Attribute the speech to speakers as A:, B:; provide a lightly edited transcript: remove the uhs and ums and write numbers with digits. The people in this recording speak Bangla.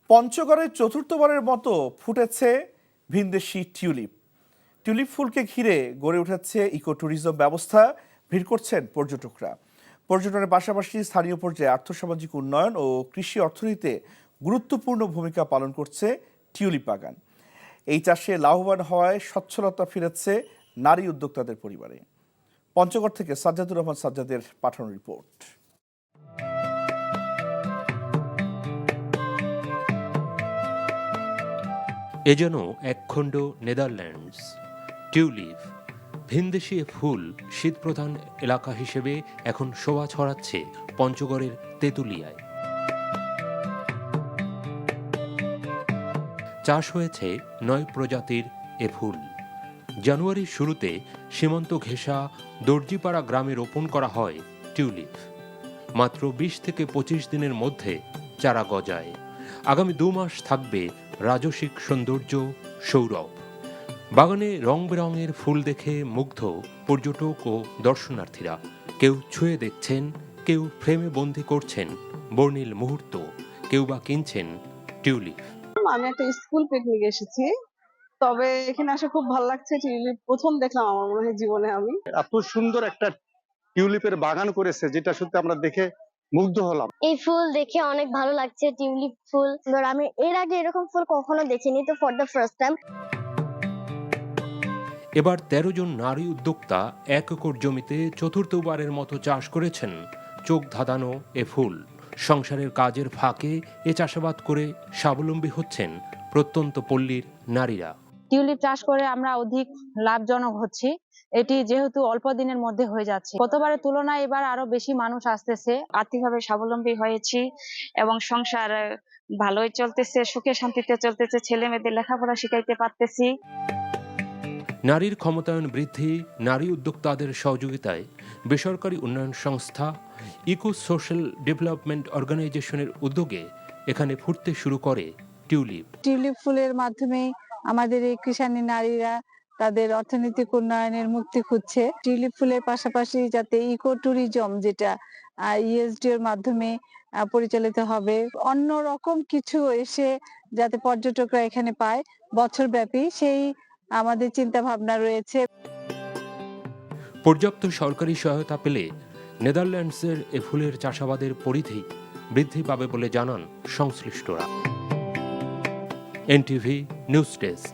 A: পঞ্চগড়ে চতুর্থবারের মতো ফুটেছে ভিনদেশি টিউলিপ। টিউলিপ ফুলকে ঘিরে গড়ে উঠেছে ইকো ট্যুরিজম ব্যবস্থা। ভিড় করছেন পর্যটকরা। পর্যটনের পাশাপাশি স্থানীয় পর্যায়ে আর্থসামাজিক উন্নয়ন ও কৃষি অর্থনীতিতে গুরুত্বপূর্ণ ভূমিকা পালন করছে টিউলিপ বাগান। এই চাষে লাভবান হওয়ায় সচ্ছলতা ফিরেছে নারী উদ্যোক্তাদের পরিবারে। পঞ্চগড় থেকে সাজ্জাদুর রহমান সাজ্জাদের পাঠানো রিপোর্ট।
B: এ যেন একখণ্ড নেদারল্যান্ডস। টিউলিপ, ভিনদেশি ফুল শীতপ্রধান এলাকা হিসেবে এখন শোভা ছড়াচ্ছে পঞ্চগড়ের তেঁতুলিয়ায়। চাষ হয়েছে 9 প্রজাতির এ ফুল। জানুয়ারির শুরুতে সীমান্ত ঘেঁষা দর্জিপাড়া গ্রামে রোপণ করা হয় টিউলিপ। মাত্র 20 থেকে 25 দিনের মধ্যে চারা গজায়। আগামী 2 মাস থাকবে রাজসিক সৌন্দর্য সৌরভ। বাগানে রং বেরঙের ফুল দেখে মুগ্ধ পর্যটক ও দর্শনার্থীরা। কেউ ছুঁয়ে দেখছেন, কেউ ফ্রেমে বন্দি করছেন বর্ণিল মুহূর্ত, কেউ বা কিনছেন টিউলিপ।
C: আমি একটা স্কুল পিকনিক এসেছি, তবে এখানে আসে খুব ভালো লাগছে। টিউলিপ প্রথম দেখলাম আমার মনে হয় জীবনে আমি।
D: এত সুন্দর একটা টিউলিপের বাগান করেছে, যেটা সত্যি আমরা দেখে মুগ্ধ হলাম।
E: এই ফুল দেখে অনেক ভালো লাগছে। টিউলিপ ফুল আমি এর আগে এরকম ফুল কখনো দেখিনি, তো ফর দ্য ফার্স্ট টাইম।
B: এবার 13 জন নারী উদ্যোক্তা 1 একর জমিতে চতুর্থবারের মতো চাষ করেছেন চোখ ধাঁধানো এ ফুল। সংসারের কাজের ফাঁকে এ চাষাবাদ করে স্বাবলম্বী হচ্ছেন প্রত্যন্ত পল্লীর নারীরা।
F: টিউলিপ চাষ করে আমরা অধিক লাভজনক হচ্ছি। এটি যেহেতু অল্প দিনের মধ্যে হয়ে যাচ্ছে, গতবারের তুলনায় এবার আরো বেশি মানুষ আসতেছে।
G: আর্থিকভাবে স্বাবলম্বী হয়েছি এবং সংসার ভালোই চলতেছে, সুখে শান্তিতে চলতেছে, ছেলে মেয়েদের লেখাপড়া শিখাইতে পারতেছি।
B: নারীর ক্ষমতায়ন বৃদ্ধি, নারী উদ্যোক্তাদের সহযোগিতায় বেসরকারি উন্নয়ন সংস্থা ইকো সোশ্যাল ডেভেলপমেন্ট অর্গানাইজেশনের উদ্যোগে এখানে ফুটতে শুরু করে টিউলিপ।
H: টিউলিপ ফুলের মাধ্যমে আমাদের এই কৃষানী নারীরা তাদের অর্থনৈতিক উন্নয়নের মুক্তি খুঁজছে। টিউলিপ ফুলের পাশাপাশি যাতে ইকো ট্যুরিজম, যেটা ইএসডি এর মাধ্যমে পরিচালিত হবে, অন্য রকম কিছু এসে যাতে পর্যটকরা এখানে পায় বছরব্যাপী, সেই আমাদের চিন্তা ভাবনা রয়েছে।
B: পর্যাপ্ত সরকারি সহায়তা পেলে নেদারল্যান্ডসের এ ফুলের চাষাবাদের পরিধি বৃদ্ধি পাবে বলে জানান সংশ্লিষ্টরা। NTV news desk.